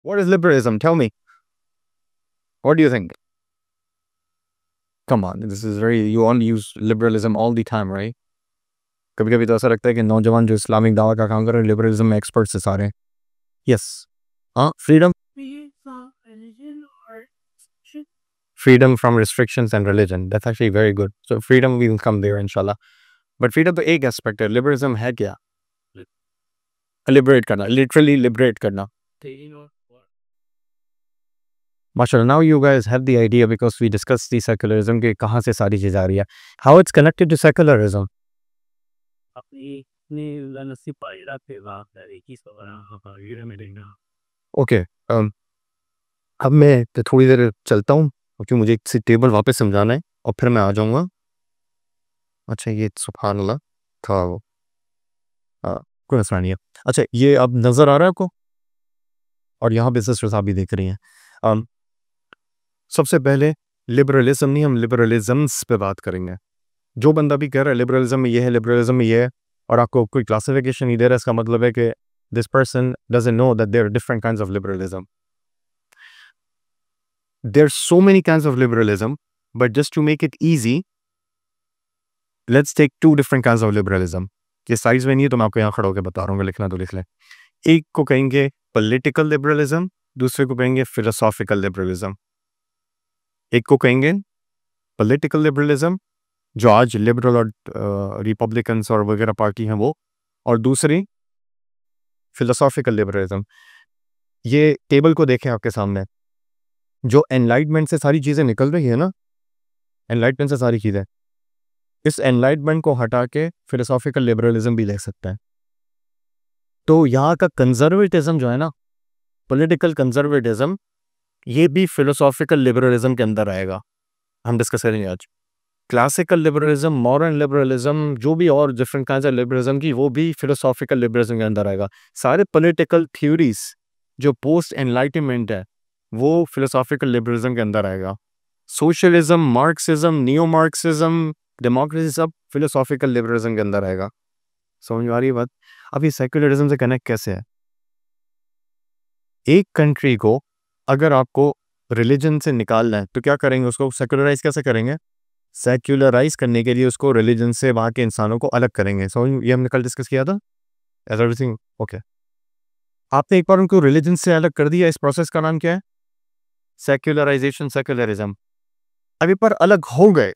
What is liberalism? Tell me. What do you think? Come on, this is very, you only use liberalism all the time, right? कभी कभी तो ऐसा लगता है कि नौजवान जो इस्लामिक दावा का काम कर रहे हैं लिबरलिज्म में एक्सपर्ट्स से सारे. यस. हाँ, freedom from restrictions and religion. That's actually very good. So freedom, we will come there inshallah. But freedom तो एक एस्पेक्ट है. लिबरलिज्म है क्या? लिबरेट करना, literally liberate करना. MashaAllah, now you guys have the idea because we discussed the secularism कि कहाँ से सारी चीज़ आ रही है. How it's connected to secularism? Okay. अब मैं तो थोड़ी देर चलता हूँ क्योंकि मुझे एक टेबल वापस समझाना है और फिर मैं आ जाऊँगा. अच्छा, ये सुभान अल्लाह था वो. कोई मसला नहीं है. अच्छा, ये अब नज़र आ रहा है आपको और यहाँ पे सिस्टर्स आप भी देख रही हैं. सबसे पहले लिबरलिज्म नहीं, हम लिबरलिज्म्स पे बात करेंगे. जो बंदा भी कह रहा है लिबरलिज्म में ये है, लिबरलिज्म में ये है, और आपको कोई क्लासिफिकेशन नहीं दे रहा है, इसका मतलब है कि this person doesn't know that there are different kinds of liberalism. There are so many kinds of liberalism, but just to make it easy let's take two different kinds of liberalism. ये size में नहीं है तो मैं आपको यहाँ खड़ा होकर बता रहा हूँ, लिखना तो लिख लें. एक को कहेंगे पॉलिटिकल लिबरलिज्म, दूसरे को कहेंगे फिलोसॉफिकल लिबरलिज्म. एक को कहेंगे पॉलिटिकल लिबरलिज्म जो आज लिबरल और रिपब्लिकन्स और वगैरह पार्टी हैं वो, और दूसरी फिलोसॉफिकल लिबरलिज्म. ये टेबल को देखें आपके सामने, जो एनलाइटमेंट से सारी चीज़ें निकल रही है ना, एनलाइटमेंट से सारी चीज़ें, इस एनलाइटमेंट को हटा के फिलोसॉफिकल लिबरलिज्म भी ले सकते हैं. तो यहाँ का कंजर्वेटिज्म जो है ना, पॉलिटिकल कंजर्वेटिज्म, ये भी फिलोसॉफिकल लिबरलिज्म के अंदर आएगा. हम डिस्कस करेंगे आज. क्लासिकल लिबरलिज्म, मॉडर्न लिबरलिज्म, जो भी और डिफरेंट काइंड्स ऑफ लिबरलिज्म की, वो भी फिलोसॉफिकल लिबरलिज्म के अंदर आएगा. सारे पॉलिटिकल थ्योरीज जो पोस्ट एनलाइटमेंट है वो फिलोसॉफिकल लिबरलिज्म के अंदर आएगा. Socialism, Marxism, neo Marxism, democracy, सब फिलोसॉफिकल लिबरलिज्म के अंदर आएगा. समझ आ रही है बात? अब ये सेक्युलरिज्म से कनेक्ट कैसे है? एक कंट्री को अगर आपको रिलीजन से निकालना है तो क्या करेंगे? उसको सेक्युलराइज कैसे करेंगे? सेक्युलराइज करने के लिए उसको रिलीजन से वहाँ के इंसानों को अलग करेंगे. समझ, ये हमने कल डिस्कस किया था. As everything okay. आपने एक बार उनको रिलीजन से अलग कर दिया, इस प्रोसेस का नाम क्या है? Secularisation, secularism. अब एक बार अलग हो गए,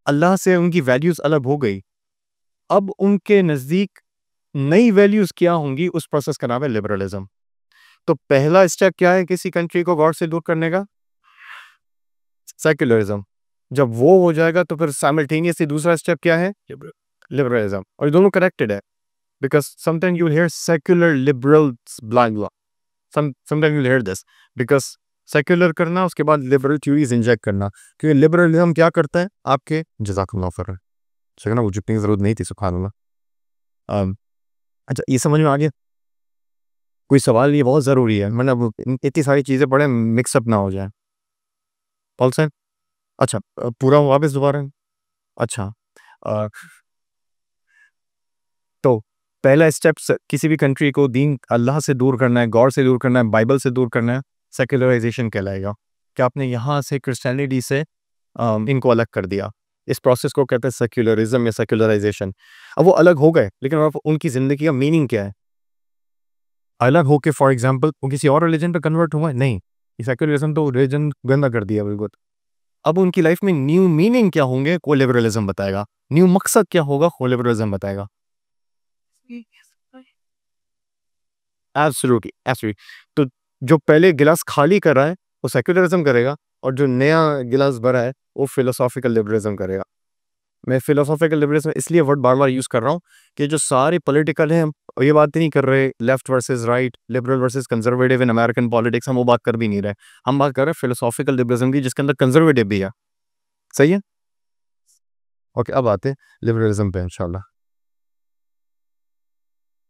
अल्लाह से उनकी वैल्यूज अलग हो गई, अब उनके नज़दीक नई वैल्यूज क्या होंगी? उस प्रोसेस का नाम है लिबरलिज्म. तो पहला स्टेप क्या है किसी कंट्री को गॉड से दूर करने का? सेक्युलरिज्म. जब वो हो जाएगा तो फिर साइमल्टेनियसली दूसरा स्टेप क्या है? लिबरलिज्म. और ये दोनों कनेक्टेड है, because sometime you will hear secular liberals blind law. Sometime you will hear this, because secular करना उसके बाद लिबरल थ्योरीज इंजेक्ट करना. क्योंकि लिबरलिज्म क्या करता है आपके, जज़ाकुमुल्लाह खैरन, ना वो जुटने की जरूरत नहीं थी, सुभान अल्लाह. अच्छा, ये समझ में आ गया? कोई सवाल? ये बहुत ज़रूरी है, मतलब इतनी सारी चीज़ें बड़े मिक्सअप ना हो जाए. पॉल सर, अच्छा पूरा वापस दोबारा. अच्छा, तो पहला स्टेप किसी भी कंट्री को दीन अल्लाह से दूर करना है, गॉड से दूर करना है, बाइबल से दूर करना है, सेक्युलराइजेशन कहलाएगा. कि आपने यहाँ से क्रिश्चियनिटी से इनको अलग कर दिया. इस प्रोसेस को कहते हैं सेक्युलरिज्म या सेक्युलराइजेशन. अब वो अलग हो गए, लेकिन अब उनकी ज़िंदगी का मीनिंग क्या है? अलग होके फॉर एग्जांपल वो किसी और रिलीजन पे कन्वर्ट हुआ है? नहीं. सेक्युलरिज्म तो रिलीजन गंदा कर दिया बिल्कुल. अब उनकी लाइफ में न्यू मीनिंग क्या होंगे? को लिबरलिज्म बताएगा. न्यू मकसद क्या होगा? को लिबरलिज्म बताएगा. Absolutely, absolutely. तो जो पहले गिलास खाली कर रहा है वो सेक्युलरिज्म करेगा, और जो नया गिलास भरा है वो फिलोसॉफिकल लिबरलिज्म करेगा. मैं फिलोसॉफिकल लिबरलिज्म इसलिए वर्ड बार बार यूज़ कर रहा हूँ कि जो सारे पॉलिटिकल हैं, हम ये बात नहीं कर रहे left versus right, liberal versus conservative in American politics, हम वो बात कर भी नहीं रहे. हम बात कर रहे हैं फिलोसॉफिकल लिबरलिज्म की, जिसके अंदर कंजर्वेटिव भी है. सही है? ओके, अब आते हैं लिबरलिज्म पे इंशाल्लाह.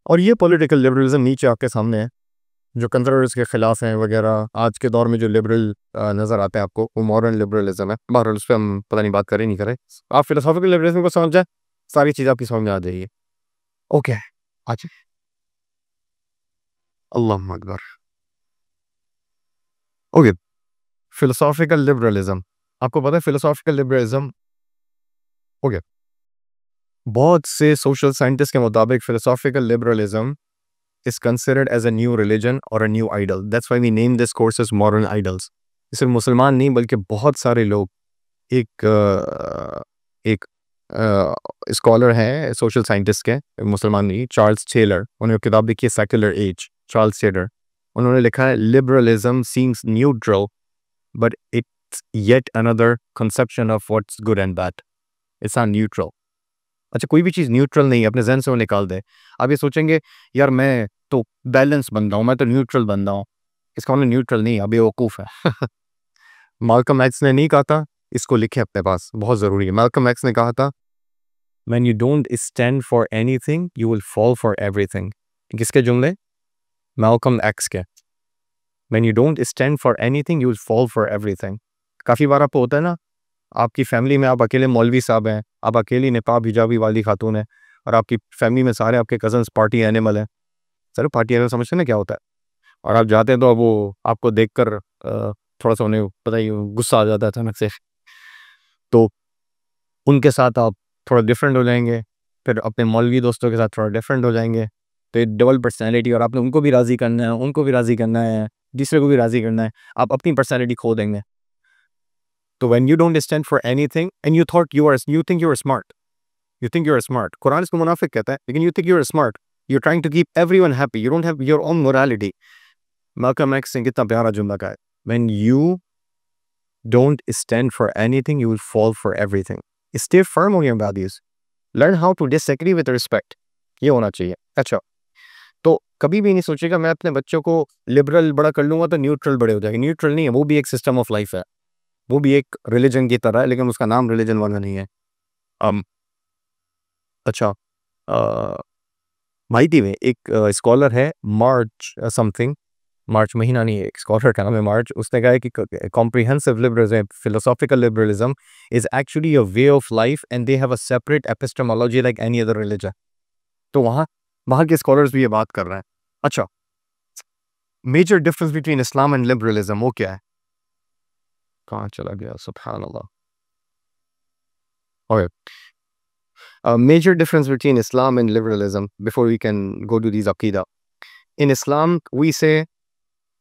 और ये पॉलिटिकल लिबरलिज्म नीचे आपके सामने है, जो कंजर्वेटिव्स के खिलाफ हैं वगैरह. आज के दौर में जो लिबरल नज़र आते हैं आपको, वो मॉडर्न लिबरलिज्म है. बहरहाल उस पर हम पता नहीं बात करें नहीं करें. आप फिलोसॉफिकल लिबरलिज्म को समझ जाए, सारी चीज़ आपकी समझ में आ जाएगी. ओके, अच्छा, अल्लाह अकबर. ओके, फिलोसॉफिकल लिबरलिज्म, आपको पता है फिलोसॉफिकल लिबरलिज्म, ओके, बहुत से सोशल साइंटिस्ट के मुताबिक philosophical liberalism is considered as a new religion or a new idol. That's why we name this course as modern idols. सिर्फ मुसलमान नहीं बल्कि बहुत सारे लोग, एक स्कॉलर है सोशल साइंटिस्ट के, मुसलमान नहीं, चार्ल्स टेलर, उन्होंने किताब लिखी है सेक्युलर एज, चार्ल्स टेलर, उन्होंने लिखा है liberalism seems neutral but it's yet another conception of what's good and bad, it's not neutral. अच्छा, कोई भी चीज़ न्यूट्रल नहीं है, अपने जहन से वो निकाल दे। आप ये सोचेंगे यार मैं तो बैलेंस बंदा हूँ, मैं तो न्यूट्रल बंदा हूँ, इसका मतलब न्यूट्रल नहीं, अभी बेवकूफ़ है। माल्कम एक्स ने नहीं कहा था, इसको लिखे अपने पास, बहुत ज़रूरी है। माल्कम एक्स ने कहा था when you don't stand for anything you will fall for everything. किसके जुमले? माल्कम एक्स के। When you don't stand for anything you will fall for everything. काफ़ी बार आपको होता है ना, आपकी फैमिली में आप अकेले मौलवी साहब हैं, आप अकेली निकाब हिजाबी वाली खातून है, और आपकी फैमिली में सारे आपके कजन्स पार्टी एनिमल हैं। सर पार्टी एनिमल समझते ना क्या होता है? और आप जाते हैं तो वो आपको देखकर थोड़ा सा उन्हें पता ही गुस्सा आ जाता है अचानक से, तो उनके साथ आप थोड़ा डिफरेंट हो जाएंगे, फिर अपने मौलवी दोस्तों के साथ थोड़ा डिफरेंट हो जाएंगे, तो ये डबल पर्सनैलिटी, और आपने उनको भी राज़ी करना है, उनको भी राज़ी करना है, दूसरे को भी राज़ी करना है, आप अपनी पर्सनैलिटी खो देंगे। तो when you don't stand for anything and you think you are smart, you think you are smart, Quran इसको मुनाफिक कहता है, लेकिन you think you are smart, you're trying to keep everyone happy, you don't have your own morality. Malcolm X ने कितना प्यारा जुमला कहा है, when you don't stand for anything you will fall for everything. Stay firm on your values, learn how to disagree with respect, ये होना चाहिए। अच्छा, तो कभी भी नहीं सोचेगा मैं अपने बच्चों को लिबरल बड़ा कर लूंगा तो न्यूट्रल बड़े हो जाएंगे, न्यूट्रल नहीं है, वो भी एक सिस्टम ऑफ लाइफ है, वो भी एक रिलीजन की तरह है, लेकिन उसका नाम रिलीजन वाला नहीं है। अच्छा, माइटी में एक स्कॉलर है मार्च समथिंग, मार्च महीना नहीं है, एक स्कॉलर का नाम है मार्च, उसने कहा है कि comprehensive liberalism, philosophical liberalism is actually a way of life and they have a separate epistemology like any other religion. तो वहाँ के स्कॉलर्स भी ये बात कर रहे हैं। अच्छा, major difference between Islam and liberalism वो क्या है? कहाँ चला गया, सुभान अल्लाह। Okay, a major difference between Islam and liberalism before we can go to these aqidah. In Islam, we say,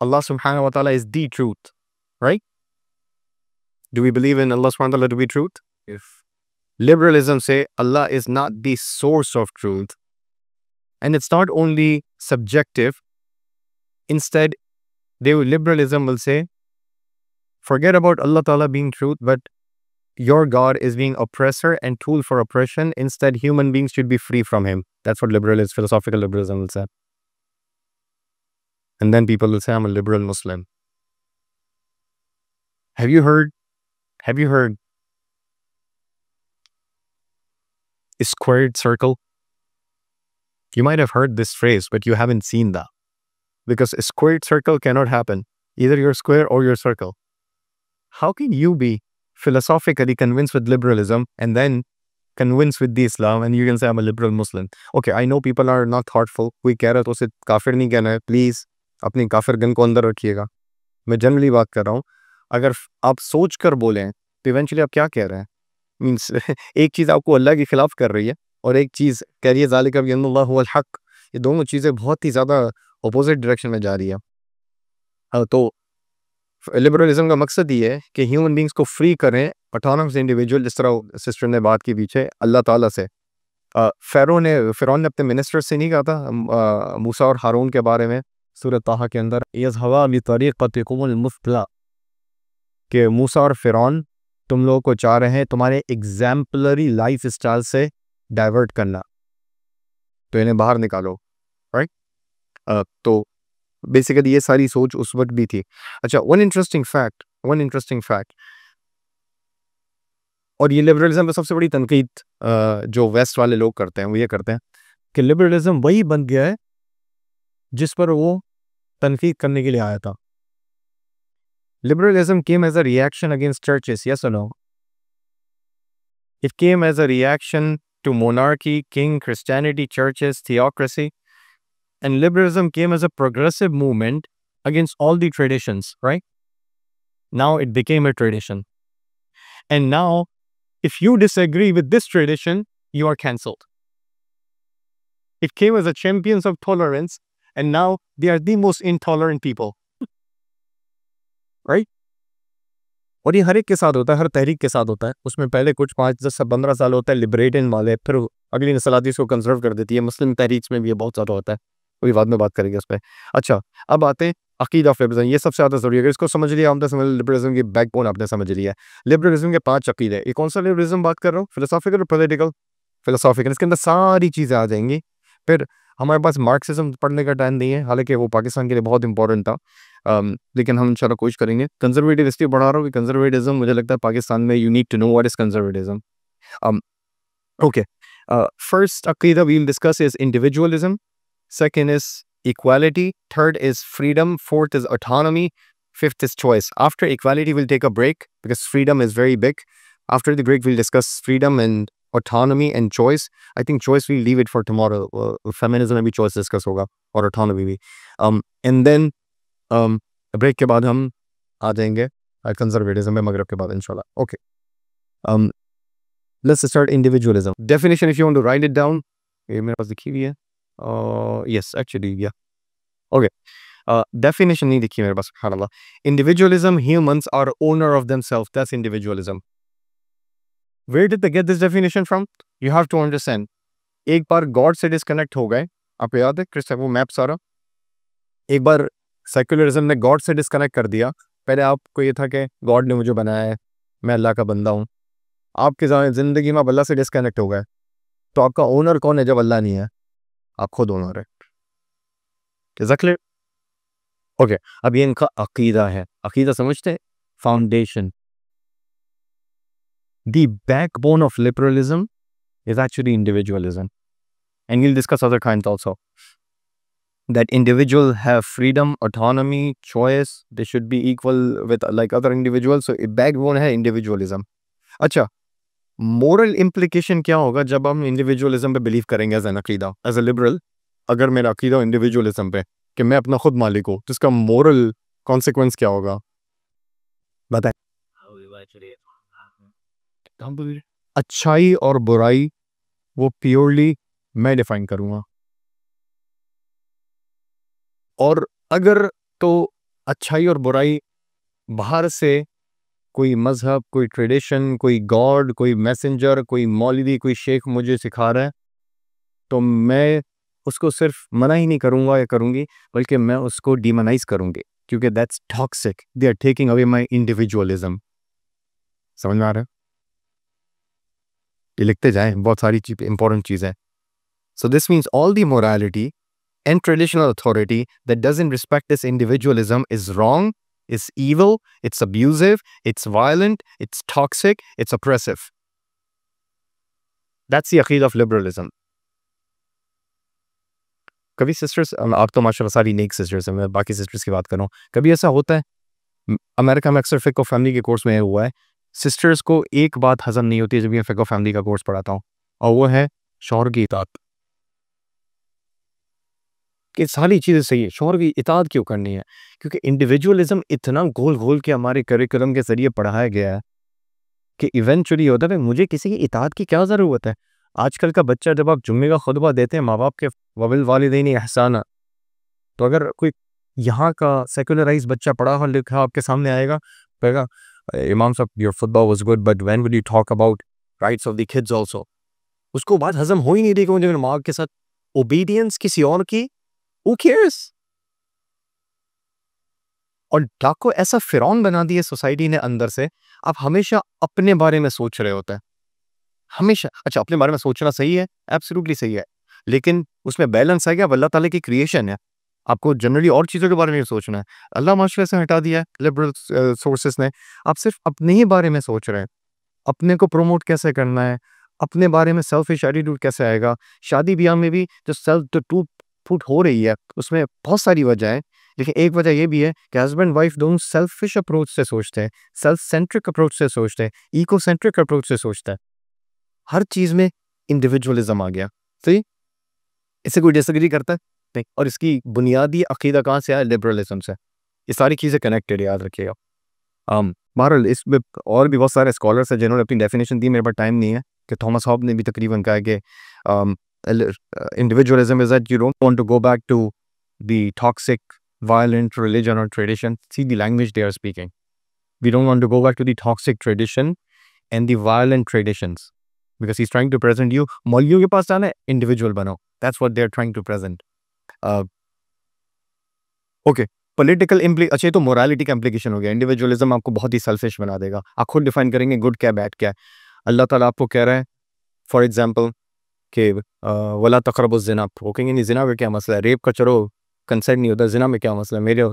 Allah subhanahu wa ta'ala is the truth, right? Do we believe in Allah subhanahu wa ta'ala to be truth? If liberalism say Allah is not the source of truth, and it's not only subjective, instead, liberalism will say, forget about Allah ta'ala being truth, but your God is being oppressor and tool for oppression. Instead, human beings should be free from him. That's what philosophical liberalism will say. And then people will say, I'm a liberal Muslim. Have you heard a squared circle? You might have heard this phrase, but you haven't seen that. Because a squared circle cannot happen. Either you're square or you're circle. How can you be philosophically convinced with liberalism and then convinced with the Islam and you can say I'm a liberal Muslim? Okay, I know people are not thoughtful. कोई कह रहा है तो उसे काफिर नहीं कहना है, प्लीज अपनी काफिर गन को अंदर रखिएगा। मैं जनरली बात कर रहा हूँ, अगर आप सोच कर बोलें तो इवेंचुअली आप क्या कह रहे हैं? मीन्स एक चीज़ आपको अल्लाह के खिलाफ कर रही है और एक चीज़ कह रही है ज़ालिका बिअन्नल्लाह हुवल हक़। ये दोनों चीज़ें बहुत ही ज़्यादा अपोजिट डायरेक्शन में जा रही है। तो लिबरलिज्म का मकसद ये है कि ह्यूमन बींग्स को फ्री करें, ऑटोनमस इंडिविजुअल, जिस तरह सिस्टर ने बात की पीछे अल्लाह ताला से। फ़िरौन ने अपने मिनिस्टर से नहीं कहा था मूसा और हारून के बारे में सूरत ताहा के अंदर, यज़हबा बितरीक़तिकुमुल मुस्ला, कि मूसा और फ़िरौन तुम लोगों को चाह रहे हैं तुम्हारे एग्जाम्पलरी लाइफ स्टाइल से डाइवर्ट करना, तो इन्हें बाहर निकालो, राइट? तो बेसिकली ये सारी सोच उस वक्त भी थी। अच्छा, वन इंटरेस्टिंग फैक्ट, और ये लिबरलिज्म में सबसे बड़ी तनकीद जो वेस्ट वाले लोग करते हैं वो ये करते हैं कि लिबरलिज्म वही बन गया है जिस पर वो तनकीद करने के लिए आया था। Liberalism came as a reaction against churches, yes or no? It came as a reaction to monarchy, king, Christianity, churches, theocracy. and liberalism came as a progressive movement against all the traditions, right? Now it became a tradition, and now if you disagree with this tradition, you are cancelled. It came as a champions of tolerance, and now they are the most intolerant people, right? और ये हर एक के साथ होता है, हर तहरीक के साथ होता है. उसमें पहले कुछ 5, 10, 15 साल होता है लिबरेटियन वाले, फिर अगली नस्ल आती है इसको कंजर्व कर देती है. मुस्लिम तहरीक में भी ये बहुत ज़्यादा होता है, कोई बाद में बात करेंगे उस पर. अच्छा, अब आते हैं अकीदा ऑफ लिबरलिज्म. ये सबसे ज़्यादा जरूरी है. अगर इसको समझ लिया हमने, समझ लिबरलिज्म की बैकबोन आपने समझ लिया. लिबरलिज्म के 5 अकीदे. ये कौन सा लिबरलिज्म बात कर रहा हूँ? फिलोसॉफिकल और पॉलिटिकल? फिलोसॉफिकल. इसके अंदर सारी चीज़ें आ जाएंगी. फिर हमारे पास मार्क्सिज्म पढ़ने का टाइम नहीं है, हालांकि वो पाकिस्तान के लिए बहुत इंपॉर्टेंट था. लेकिन हम इंशाल्लाह कोशिश करेंगे. कंजर्वेटिव इसलिए बढ़ा रहा हूँ कि कंजर्वेटिज्म मुझे लगता है पाकिस्तान में you need to know what is conservatism. Okay, first अकीदा we will discuss is individualism. Second is equality. Third is freedom. Fourth is autonomy. Fifth is choice. After equality, we'll take a break because freedom is very big. After the break, we'll discuss freedom and autonomy and choice. I think choice we'll leave it for tomorrow. Feminism में भी choice discuss होगा और autonomy भी. And then break के बाद हम आ जाएंगे conservatism में मगरब के बाद इंशाल्लाह. Okay. Let's start individualism. Definition, if you want to write it down. ये मेरे पास लिखी हुई है. Yes, actually, yeah. Okay. Definition नहीं लिखी मेरे पास, subhanallah. Individualism, humans are owner of themselves. That's individualism. Where did they get this definition from? You have to understand. एक बार God से disconnect हो गए, आपको याद है क्रिस्टो वो मैप सारा, एक बार सेक्युलरिज्म ने God से disconnect कर दिया. पहले आपको ये था कि God ने मुझे बनाया है, मैं अल्लाह का बंदा हूँ. आपके ज़िंदगी में आप अल्लाह से डिस्कनेक्ट हो गए, तो आपका ओनर कौन है जब अल्लाह नहीं है? आप खुद ओनर है. क्लियर? ओके, अब ये इनका अकीदा है. अकीदा समझते हैं? Foundation. The backbone of liberalism is actually individualism, and we'll discuss other kinds also. That individual have freedom, autonomy, choice. They should be equal with like other individuals. So backbone है individualism. अच्छा, moral implication क्या होगा जब हम individualism पे believe करेंगे as an अकीदा, as a liberal? अगर मेरा अकीदा individualism पे कि मैं अपना खुद मालिक हूँ, तो इसका moral consequence क्या होगा? बताएं. अच्छाई और बुराई वो प्योरली मैं डिफाइन करूंगा. और अगर तो अच्छाई और बुराई बाहर से कोई मजहब, कोई ट्रेडिशन, कोई गॉड, कोई मैसेंजर, कोई मौलवी, कोई शेख मुझे सिखा रहा है, तो मैं उसको सिर्फ मना ही नहीं करूंगा या करूंगी, बल्कि मैं उसको डिमोनाइज करूंगी, क्योंकि that's toxic. They are taking away my individualism. समझ में आ रहा है? ये लिखते जाएं, बहुत सारी इंपॉर्टेंट चीज़ है. So this means all the morality and traditional authority that doesn't respect this individualism is wrong, is evil, it's abusive, it's violent, it's toxic, it's oppressive. That's the aqeedah of liberalism. कभी sisters, आप तो माशाल्लाह सारी नेक sisters हैं, मैं बाकी sisters की बात कर रहा हूँ, कभी ऐसा होता है, अमेरिका में अक्सर फिक़्ह फैमिली के कोर्स में हुआ है, सिस्टर्स को एक बात हजम नहीं होती जब मैं फिक़्ह फैमिली का कोर्स पढ़ाता हूँ, और वो है शौहर की इताअत. कि सारी चीज़ें सही है, शौहर की इताअत क्यों करनी है? क्योंकि इंडिविजुअलिज्म इतना घोल घोल के हमारे करिकुलम के ज़रिए पढ़ाया गया है कि इवेंचुअली होता है मुझे किसी की इताअत की क्या ज़रूरत है? आजकल का बच्चा जब आप जुम्मे का खुतबा देते हैं माँ बाप के वबिल वालिदैन एहसाना, तो अगर कोई यहाँ का सेकुलराइज बच्चा पढ़ा हुआ लिखा आपके सामने आएगा, कहेगा इमाम साहब your football was good but when will you talk about rights of the kids also? उसको बात हजम हो ही नहीं रही कि मुझे माँ के साथ ओबीडियंस किसी और की, Who cares? और डाको ऐसा फिरौन बना दिया सोसाइटी ने अंदर से, आप हमेशा अपने बारे में सोच रहे होते हैं, हमेशा. अच्छा, अपने बारे में सोचना सही है, एब्सोल्युटली सही है, लेकिन उसमें बैलेंस है क्या? अल्लाह ताला की क्रिएशन है, आपको जनरली और चीज़ों के बारे में सोचना है. अल्लाह माशरे से हटा दिया है लिबरल सोर्सेस ने, आप सिर्फ अपने ही बारे में सोच रहे हैं. अपने को प्रमोट कैसे करना है, अपने बारे में सेल्फिश एटीट्यूड कैसे आएगा? शादी ब्याह में भी जो सेल्फ फूट हो रही है उसमें बहुत सारी वजह है, लेकिन एक वजह ये भी है कि हस्बैंड वाइफ दोनों सेल्फिश अप्रोच से सोचते हैं, सेल्फ सेंट्रिक अप्रोच से सोचते हैं, इको सेंट्रिक अप्रोच से सोचते हैं. हर चीज़ में इंडिविजुअलिज्म आ गया. सही? इससे कोई डिसएग्री करता है? नहीं, और इसकी बुनियादी अकीदा कहाँ से है? लिबरलिज्म से। ये सारी चीज़ें कनेक्टेड, याद रखिएगा। बहरहाल इसमें और भी बहुत सारे स्कॉलर्स हैं जिन्होंने अपनी डेफिनेशन दी, मेरे पास टाइम नहीं है, कि थॉमस हॉब ने भी तकरीबन कहा है कि individualism is that you don't want to go back to the toxic violent religion or tradition. See the language they are speaking. We don't want to go back to the toxic tradition and the violent traditions, because he's trying to present you मौलवियों के पास जाना है, individual बनो. That's what they're trying to present. Okay, political अच्छा, ये तो morality का implication हो गया। इंडिविजुअलिज्म आपको बहुत ही सेल्फिश बना देगा। आप खुद डिफाइन करेंगे गुड क्या बैड क्या है। अल्लाह ताला आपको कह रहा है फॉर एग्जांपल कि वला तक़रबु ज़िना, वो कहेंगे नहीं ज़िना में क्या मसला है, रेप का चलो कंसेंट नहीं होता, ज़िना में क्या मसला है, मेरे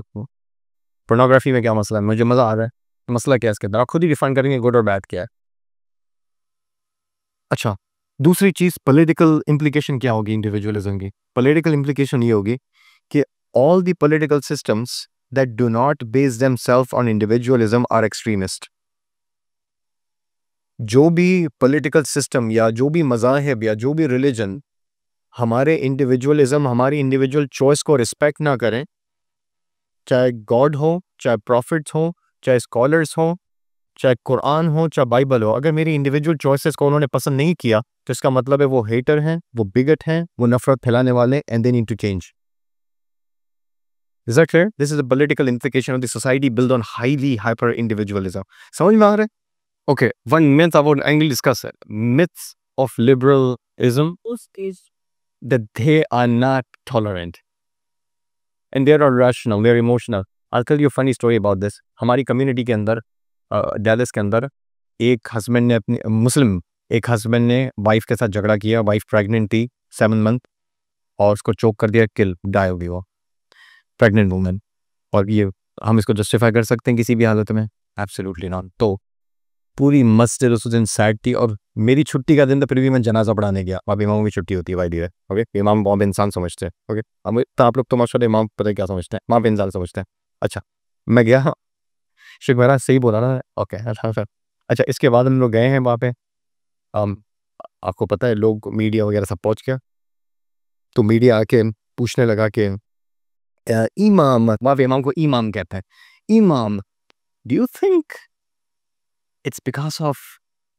पोर्नोग्राफी में क्या मसला है, मुझे मज़ा आ रहा है, मसला क्या है इसके अंदर। आप खुद ही डिफाइन करेंगे गुड और बैड क्या है। अच्छा, दूसरी चीज़ पॉलिटिकल इम्प्लीकेशन क्या होगी इंडिविजुअलिज्म की? पॉलिटिकल इम्प्लीकेशन ये होगी कि all the political systems that do not base themselves on individualism are extremist. जो भी पॉलिटिकल सिस्टम या जो भी मज़ाहिब या जो भी रिलीजन हमारे इंडिविजुअलिज्म, हमारी इंडिविजुअल चॉइस को रिस्पेक्ट ना करें, चाहे गॉड हो, चाहे प्रॉफिट्स हो, चाहे स्कॉलर्स हो, चाहे कुरान हो, चाहे बाइबल हो, अगर मेरी इंडिविजुअल चॉइसेस को उन्होंने पसंद नहीं किया तो इसका मतलब है वो हेटर हैं, वो बिगट हैं, वो नफरत फैलाने वाले, and they need to change. Is that clear? This is a political implication of the society built on highly hyper individualism. समझ में आ रहा है? Okay, one myth I will discuss it. Myths of liberalism is that they are not tolerant and they are rational, they are emotional. I'll tell you a funny story about this. हमारी community के अंदर, Dallas के अंदर, एक husband ने अपनी मुस्लिम एक husband ने वाइफ के साथ झगड़ा किया, वाइफ प्रेग्नेंट थी 7 मंथ, और उसको चोक कर दिया, किल, डाई हो गई वो प्रेग्नेंट वुमेन। और ये हम इसको जस्टिफाई कर सकते हैं किसी भी हालत में? Absolutely not. तो पूरी मस्जिद उस दिन सैड थी, और मेरी छुट्टी का दिन था, फिर भी मैं जनाजा पढ़ाने गया। वहाँ इमामों की छुट्टी होती है, भाई, ओके, इमाम बहुत इंसान समझते हैं, ओके, अब तो आप लोग तो माशाल्लाह इमाम पता है क्या समझते हैं, वहाँ पे इंसान समझते हैं। अच्छा, मैं गया, शेख महाराज सही बोला ना, ओके, अच्छा, इसके बाद हम लोग गए हैं वहाँ पे, आपको पता है लोग मीडिया वगैरह सब पहुँच गया, तो मीडिया आके पूछने लगा कि इमाम, वहाँ पे इमाम को इमाम कहते हैं, इमाम, do you think it's because of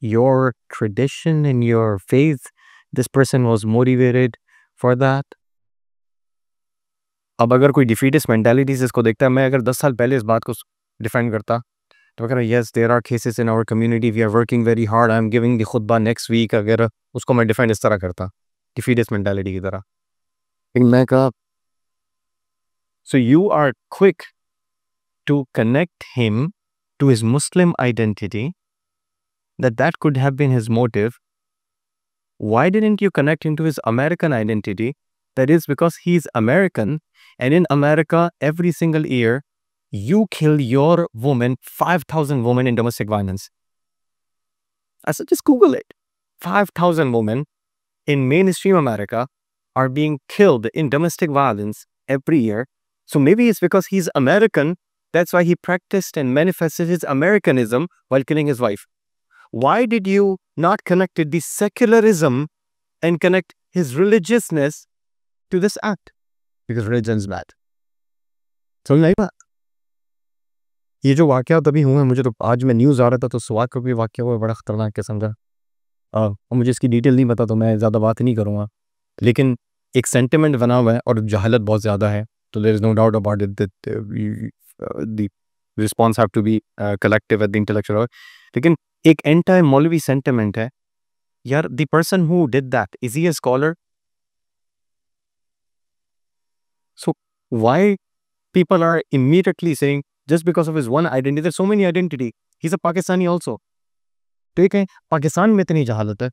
your tradition and your faith this person was motivated for that? अब अगर कोई डिफीटिस्ट मेंटालिटी से इसको देखता है, मैं अगर 10 साल पहले इस बात को डिफाइन करता तो अगर yes there are cases in our community, we are working very hard, I am giving the खुतबा नेक्स्ट वीक, अगर उसको मैं डिफाइन इस तरह करता डिफीटिस्ट मेंटालिटी की तरह, लेकिन मैं कहा so you are quick to connect him to his Muslim identity, that could have been his motive. Why didn't you connect him to his American identity? That is because he's American, and in America every single year you kill your woman, 5,000 women in domestic violence. I said just Google it. 5,000 women in mainstream America are being killed in domestic violence every year. So maybe it's because he's American, that's why he practiced and manifested his Americanism while killing his wife. Why did you not connect the secularism and connect his religiousness to this act? Because religion is bad. समझ नहीं बात? ये जो वाक़या तभी हुआ, मुझे तो आज मैं न्यूज़ आ रहा था तो स्वाद का भी वाक़या हुआ, बड़ा ख़तरनाक किस्म का, और मुझे इसकी डिटेल नहीं पता तो मैं ज़्यादा बात नहीं करूँगा, लेकिन एक सेंटिमेंट बना हुआ है और जहालत बहुत ज़्यादा है, तो there is no doubt about it that the response have to be collective at the intellectual. लेकिन एक एंटाई मौलवी सेंटिमेंट है यार, the person who did that, is he a scholar? So why people are immediately saying just because of his one identity, there's so many identity, he's a Pakistani also. ठीक है, पाकिस्तान में इतनी जहालत है,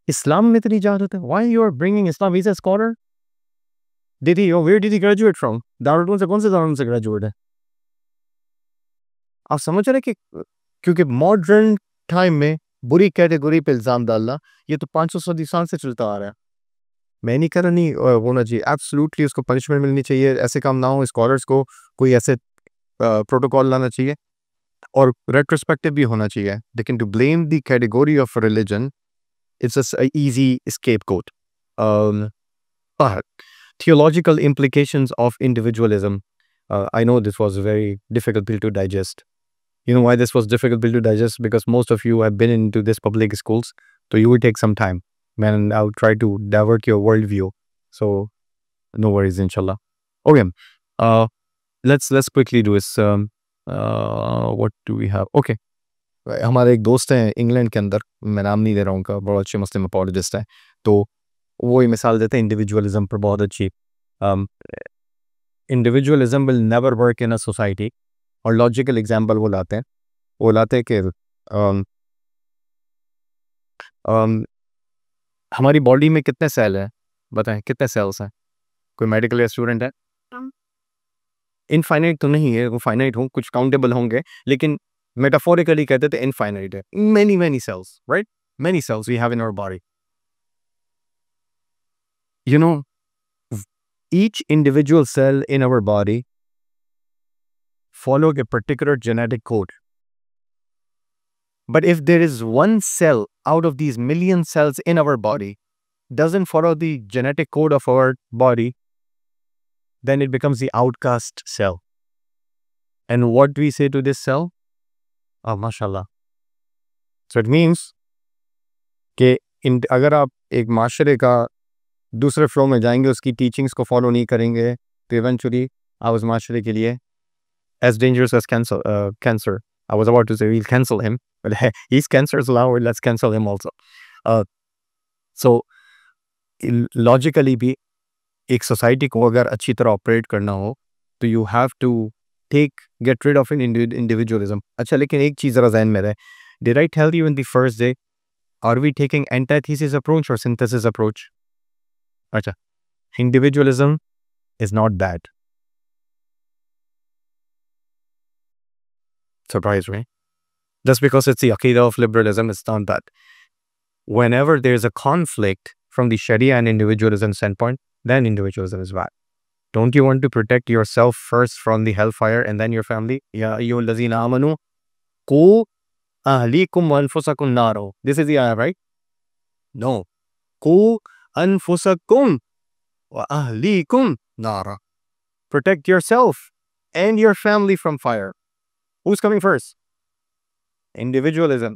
इस्लाम में इतनी जहालत है, why you are bringing Islam? He's a scholar. Where did he graduate from? Darul से कौन से दारुल से ग्रेजुएट है? आप समझ रहे कि क्योंकि मॉडर्न टाइम में बुरी कैटेगरी पे इल्ज़ाम डालना, ये तो 500 साल से चलता आ रहा है। मैं नहीं कर रहा, नहीं होना चाहिए, एब्सोल्युटली उसको पनिशमेंट मिलनी चाहिए, ऐसे काम ना हो, स्कॉलर्स को कोई ऐसे प्रोटोकॉल लाना चाहिए, और रेट्रोस्पेक्टिव भी होना चाहिए, लेकिन to blame the category of religion, it's a easy scapegoat. theological implications of individualism. I know this was a very difficult pill to digest. You know why this was difficult pill to digest? Because most of you have been into this public schools, so you will take some time. Man, I'll try to divert your worldview. So no worries, inshallah. Okay, let's quickly do this. What do we have? Okay, हमारे एक दोस्त हैं England के अंदर, मैं नाम नहीं दे रहा हूँ उनका, बहुत अच्छे मुस्लिम अपोलोजिस्ट हैं, तो वो ही मिसाल देते हैं इंडिविजुअलिज्म पर बहुत अच्छी. Individualism will never work in a society. और लॉजिकल एग्जाम्पल वो लाते हैं कि हमारी बॉडी में कितने सेल हैं, बताएं कितने सेल्स हैं? कोई मेडिकल स्टूडेंट है? इनफाइनाइट तो नहीं है, वो फाइनाइट हो, कुछ काउंटेबल होंगे, लेकिन मेटाफोरिकली कहते थे इनफाइनाइट है. many cells, right? Many cells we have in our body. You know, each individual cell in our body follow a particular genetic code. But if there is one cell out of these million cells in our body doesn't follow the genetic code of our body, then it becomes the outcast cell. And what do we say to this cell? Oh, mashallah. So it means कि अगर आप एक माशरे का दूसरे flow में जाएंगे, उसकी टीचिंग्स को फॉलो नहीं करेंगे, तो इवेंचुअली आप उस माशरे के लिए as dangerous as cancer. I was about to say we'll cancel him, but he's cancer's now, let's cancel him also. So logically भी एक सोसाइटी को अगर अच्छी तरह ऑपरेट करना हो तो you have to get rid of in individualism. अच्छा, लेकिन एक चीज़ ज़रा ज़हन में रहे, did I tell you in the first day, are we taking antithesis approach और सिंथेसिस अप्रोच? अच्छा, individualism is not that. Surprise me. Just because it's the Aqidah of liberalism, it's not that. Whenever there's a conflict from the Sharia and individualism standpoint, then individualism is bad. Don't you want to protect yourself first from the hellfire and then your family? Ya ayyuhallazina amanu qu ahlikum wa anfusakum naro. This is the ayah, right? No. Qu anfusakum wa ahlikum nara. Protect yourself and your family from fire. Who's coming first? Individualism.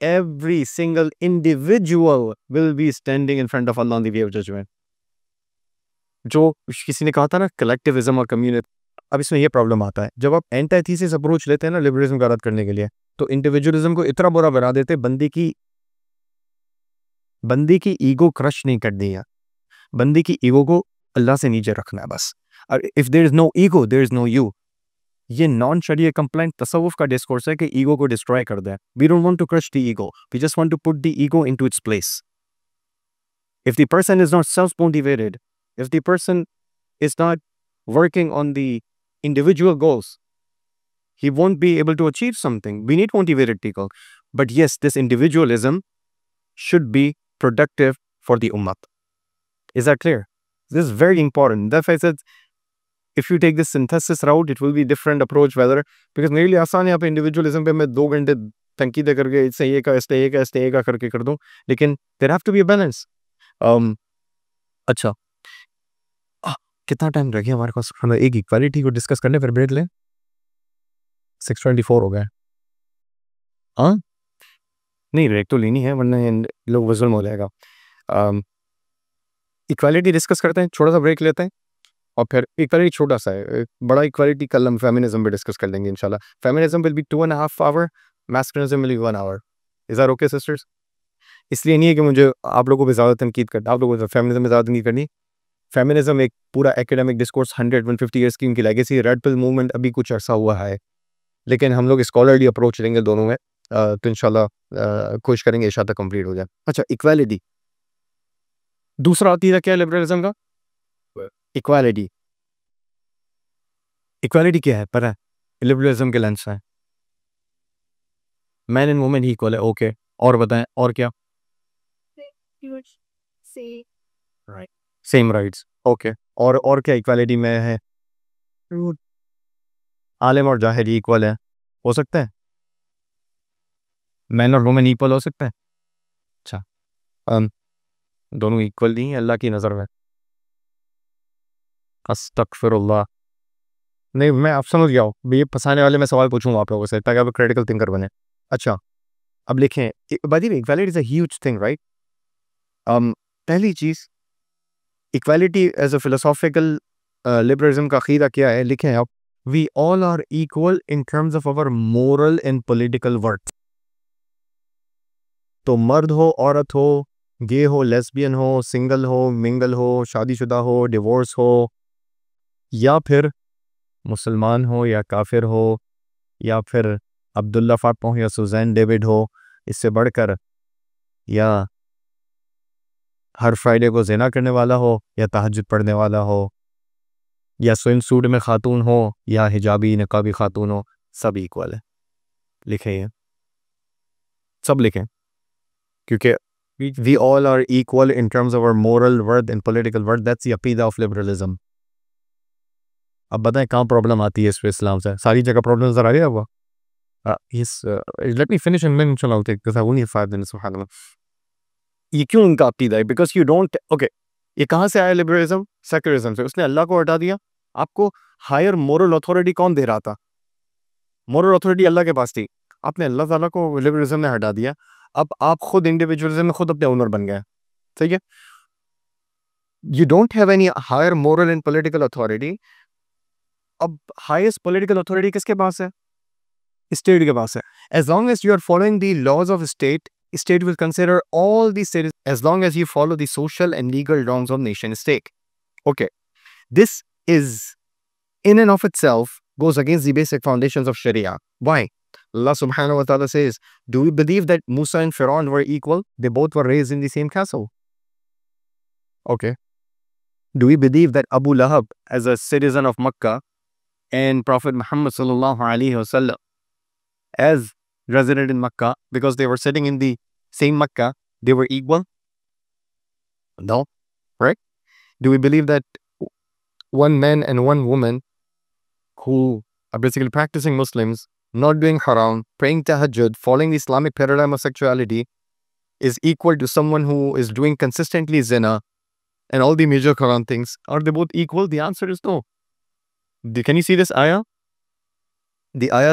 Every single individual will be standing in front of Allah on the day of judgment. जो किसी ने कहा था ना collectivism और community, अब इसमें ये प्रॉब्लम आता है, जब आप एंटाथीसिस अप्रोच लेते हैं ना लिबरलिज्म का रद्द करने के लिए, तो इंडिविजुअलिज्म को इतना बुरा बना देते, बंदी की ईगो क्रश नहीं कर दी है, बंदी की ईगो को अल्लाह से नीचे रखना है बस. If there is no ego there is no you. ये नॉन शरिया कंप्लाइंट तसव्वुफ का डिस्कोर्स है कि ईगो को डिस्ट्रॉय कर दे. We don't want to crush the ego, we just want to put the ego into its place. If the person is not self motivated, if the person is not working on the individual goals, he won't be able to achieve something. We need motivated people. But yes, this individualism should be productive for the ummah. Is that clear? This is very important. That's why I said, if you take this synthesis route, it will be different approach whether, because मेरे लिए आसान है यहाँ पे individualism पे मैं 2 घंटे तनकीद करके इससे ये का इससे ये का इससे ये का करके कर दूँ, लेकिन there have to be a balance. अच्छा, कितना टाइम रह गया हमारे पास? हमें एक इक्वालिटी को डिस्कस करने फिर ब्रेक लें. 6:24 हो गया. हाँ नहीं, ब्रेक तो लेनी है वरना लोग वजल में हो जाएगा. इक्वालिटी डिस्कस करते हैं, छोटा सा ब्रेक लेते हैं, और फिर इक्वालिटी छोटा सा है, बड़ा इक्वालिटी कल हम फेमिनिज्म पे डिस्कस कर लेंगे इंशाल्लाह. Feminism will be 2.5 hour, masculinism will be 1 hour. Is that okay sisters? इसलिए नहीं है कि मुझे आप लोगों पे ज़्यादा तनकीद करना, आप लोगों को फेमिनिज्म में ज़्यादा तनकीद करनी. फेमिनिज्म एक पूरा एकेडमिक डिस्कोर्स 100-150 ईयर्स की उनकी लेगेसी. रेड पिल मूवमेंट अभी कुछ अर्सा हुआ है, लेकिन हम लोग स्कॉलरली अप्रोच लेंगे दोनों में, तो इंशाल्लाह कोशिश करेंगे इशा तक कंप्लीट हो जाए. अच्छा, इक्वालिटी. दूसरा अकीदा क्या है लिबरलिज्म का? इक्वालिटी. इक्वालिटी क्या है पता है? लिबरलिज्म के लेंस है मैन एंड वुमेन इक्वल है. ओके, और बताएं और क्या? Same rights. ओके, और क्या इक्वालिटी में है? आलिम और जाहिल इक्वल है, हो सकता है? मैन और वुमेन इक्वल हो सकता है? अच्छा, दोनों इक्वल नहीं है अल्लाह की नज़र में। अस्तगफिरुल्लाह। नहीं, मैं आप समझ गया हूँ, ये फंसाने वाले मैं सवाल पूछूंगा आप लोगों से ताकि आप क्रिटिकल थिंकर बने। अच्छा, अब लिखें, by the way equality is a huge thing, right? पहली चीज़, equality as a philosophical liberalism का अकीदा क्या है? लिखें आप, we all are equal in terms of our moral and political worth. तो मर्द हो, औरत हो, गे हो, लेस्बियन हो, सिंगल हो, मिंगल हो, शादीशुदा हो, डिवोर्स हो, या फिर मुसलमान हो या काफिर हो, या फिर अब्दुल्ला फातिमा हो या सुजैन डेविड हो, इससे बढ़कर, या हर फ्राइडे को ज़िना करने वाला हो या तहज्जुद पढ़ने वाला हो, या स्विम सूट में खातून हो या हिजाबी नकाबी खातून हो, सब इक्वल है। लिखें ये, सब लिखें, क्योंकि we all are equal in terms of our moral worth and political worth, that's the अकीदा ऑफ लिबरलिज्म। अब बताएं कहाँ प्रॉब्लम आती है इसमें इस्लाम से? सारी जगह प्रॉब्लम नजर आ रही है आपको? yes, let me finish and then inshallah I'll take, because I only have 5 minutes, subhanallah. ये क्यों उनका अकीदा है? बिकॉज यू डोंट, ओके, ये कहाँ से आया लिबरलिज्म? सेक्युलरिज्म से। उसने अल्लाह को हटा दिया। आपको हायर मोरल अथॉरिटी कौन दे रहा था? मोरल अथॉरिटी अल्लाह के पास थी, आपने अल्लाह ताला को लिबरलिज्म ने हटा दिया। अब आप खुद इंडिविजुअलिज्म में खुद अपने ओनर बन गए, ठीक है? You don't have any higher moral and political authority. अब हाईएस्ट पॉलिटिकल अथॉरिटी किसके पास है? स्टेट के पास है। As long as you are following the laws of state, state will consider all these states as long as you follow the social and legal norms of nation state. Okay, this is in and of itself goes against the basic foundations of Sharia. Why? Allah subhanahu wa ta'ala says, do we believe that Musa and Pharaoh were equal? They both were raised in the same castle. Okay. Do we believe that Abu Lahab, as a citizen of Makkah, and Prophet Muhammad sallallahu alaihi wasallam, as resident in Makkah, because they were sitting in the same Makkah, they were equal? No, right? Do we believe that one man and one woman who are basically practicing Muslims, not doing haram, praying tahajjud, following the Islamic paradigm of sexuality, is equal to someone who is doing consistently zina and all the major haram things? Are they both equal? The answer is no. Can you see this ayah? The ayah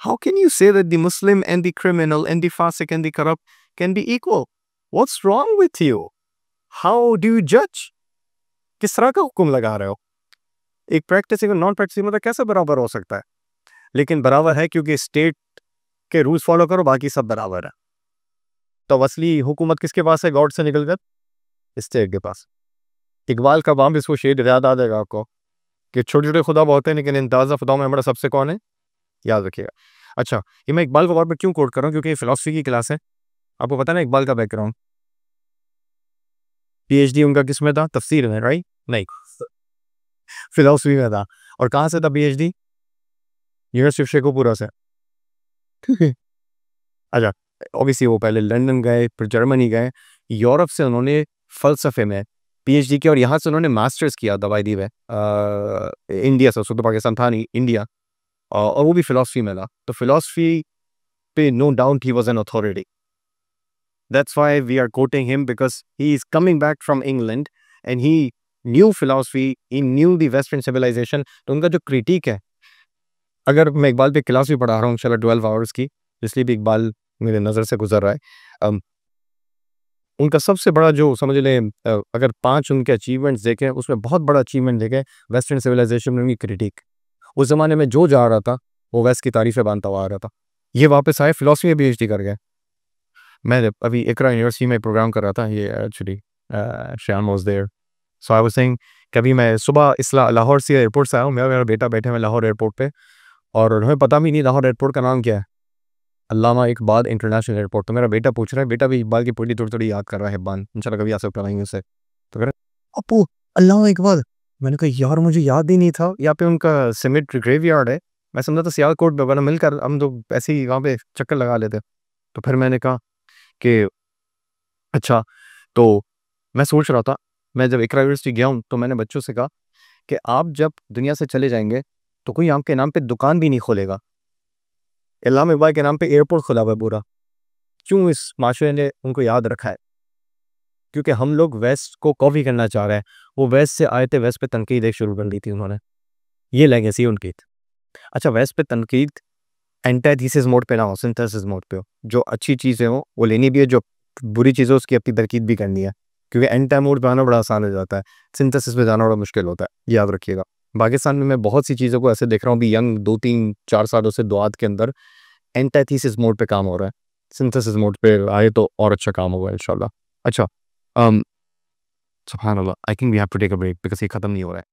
How can you say that the Muslim and the criminal and the fasik and the corrupt can be equal? What's wrong with you? How do you judge? किस तरह का हुक्म लगा रहे हो? एक practising और non practising मतलब कैसे बराबर हो सकता है? लेकिन बराबर है क्योंकि स्टेट के रूल्स फॉलो करो, बाकी सब बराबर है। तो असली हुकूमत किसके पास है गॉड से निकलकर? स्टेट के पास। इकबाल का बाम इसको शेर याद आ जाएगा आपको कि छोटे छोटे खुदा बहुत हैं लेकिन इंताज़ा खुदा में हमारा सबसे कौन है? याद रखिएगा। अच्छा, ये मैं इकबाल को बार बार क्यों कोट कर रहा हूँ? क्योंकि ये फिलॉसफी की क्लास है। आपको पता है ना इकबाल का बैकग्राउंड? पीएचडी उनका किस में था? तफसीर में, राइट? नहीं, फिलॉसफी में था। और कहाँ से था पीएचडी? यूनिवर्सिटी ऑफ शेखोपुरा से। अच्छा, ऑब्वियसली वो पहले लंदन गए, फिर जर्मनी गए, यूरोप से उन्होंने फ़लसफ़े में पीएचडी किया और यहाँ से उन्होंने मास्टर्स किया दवाई दी में इंडिया से, तो पाकिस्तान था नहीं, इंडिया, और वो भी फ़िलॉसफी में था। तो फ़िलॉसफी पे नो डाउट ही was an authority. That's why we are quoting him, because he is coming back from England and he knew philosophy, he knew the Western civilization. तो उनका जो क्रिटिक है, अगर मैं इकबाल पे क्लास भी पढ़ा रहा हूँ इंशाल्लाह 12 आवर्स की, इसलिए भी इकबाल मेरे नज़र से गुजर रहा है। उनका सबसे बड़ा जो समझ लें, अगर 5 उनके अचीवमेंट्स देखें, उसमें बहुत बड़ा अचीवमेंट देखें वेस्टर्न सिविलाइजेशन में उनकी क्रिटिक। उस ज़माने में जो जा रहा था वो वेस्ट की तारीफ़ें बांधता हुआ आ रहा था। ये वापस आए, फिलॉसफी में पीएचडी कर गए। मैं अभी इकरा यूनिवर्सिटी में प्रोग्राम कर रहा था, ये actually Shyam was there, so I was saying, कभी मैं सुबह लाहौर से एयरपोर्ट से आया हूँ, मेरा बेटा बैठे हुए लाहौर एयरपोर्ट पे, और उन्हें पता भी नहीं लाहौर एयरपोर्ट का नाम क्या है, अल्लामा इकबाल इंटरनेशनल एयरपोर्ट। तो मेरा बेटा पूछ रहा है, बेटा भी इकबाल की पोइट्री थोड़ी थोड़ी याद कर रहा है, इकबाल इंशाल्लाह कभी आ सकता है उससे। तो कह रहा अपू अल्लामा इकबाल। मैंने कहा यार मुझे याद ही नहीं था, यहाँ पे उनका सिमेट्री ग्रेवयार्ड है, मैं समझा था सियालकोट में, वरना मिलकर हम तो ऐसे ही वहाँ पे चक्कर लगा लेते। तो फिर मैंने कहा कि अच्छा, तो मैं सोच रहा था, मैं जब इकरा यूनिवर्सिटी गया हूँ तो मैंने बच्चों से कहा कि आप जब दुनिया से चले जाएंगे तो कोई आपके नाम पे दुकान भी नहीं खोलेगा। इल्हाम इकबाल के नाम पे एयरपोर्ट खुला हुआ है पूरा। क्यों इस माशरे ने उनको याद रखा है? क्योंकि हम लोग वेस्ट को कॉपी करना चाह रहे हैं। वो वेस्ट से आए थे, वेस्ट पे तनकीद एक शुरू कर दी थी उन्होंने। ये लेगेसी है उनकी। अच्छा, वेस्ट पे तनकीद एंटाथीसिस मोड पे ना हो, सिंथेसिस मोड पे हो। जो अच्छी चीज़ें हो वो लेनी भी है, जो बुरी चीज़ है उसकी अपनी तरकीब भी करनी है। क्योंकि एंटा मोड पे आना बड़ा आसान हो जाता है, सिंथेसिस पे जाना बड़ा मुश्किल होता है, याद रखिएगा। पाकिस्तान में मैं बहुत सी चीज़ों को ऐसे देख रहा हूँ अभी यंग 2 3 4 सालों से दुआत के अंदर एंटाथीसिस मोड पे काम हो रहा है। सिंथेसिस मोड पे आए तो और अच्छा काम होगा इंशाल्लाह। अच्छा, सुभान अल्लाह, I think we have to take a break because ये खत्म नहीं हो रहा है।